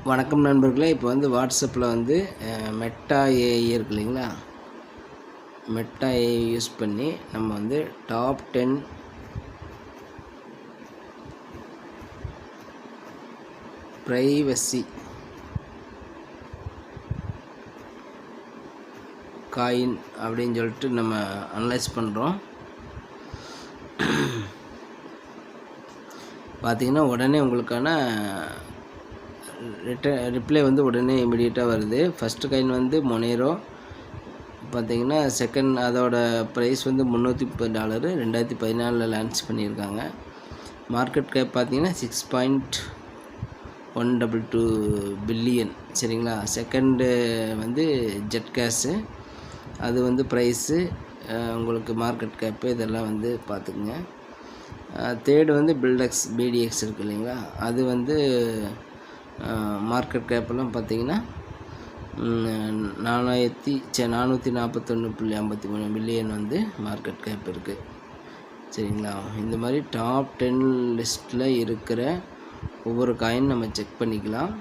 வணக்கம் நண்பர்களே. இப்போ வந்து வாட்ஸ்அப்பில் வந்து மெட்டா ஏஐ இருக்கு இல்லைங்களா, மெட்டா ஏஐ யூஸ் பண்ணி நம்ம வந்து டாப் 10 ப்ரைவசி காயின் அப்படின்னு சொல்லிட்டு நம்ம அனலைஸ் பண்ணுறோம். பார்த்திங்கன்னா உடனே உங்களுக்கான ரிப்ளை வந்து உடனே இமிடியேட்டாக வருது. ஃபஸ்ட்டு காயின் வந்து மொனேரோ. பார்த்திங்கன்னா செகண்ட் அதோட ப்ரைஸ் வந்து $330. 2014 லான்ச் பண்ணியிருக்காங்க. மார்க்கெட் கேப் பார்த்திங்கன்னா 6.122 பில்லியன். சரிங்களா. செகண்டு வந்து ஜெட் கேஷு, அது வந்து ப்ரைஸு உங்களுக்கு மார்க்கெட் கேப்பு இதெல்லாம் வந்து பார்த்துக்குங்க. தேர்டு வந்து பிடிஎக்ஸ் இருக்குது இல்லைங்களா, அது வந்து மார்க்கெட் கேப்பெல்லாம் பார்த்திங்கன்னா 441.53 பில்லியன் வந்து மார்க்கெட் கேப் இருக்குது. சரிங்களா. இந்த மாதிரி டாப் 10 லிஸ்ட்டில் இருக்கிற ஒவ்வொரு காயின் நம்ம செக் பண்ணிக்கலாம்.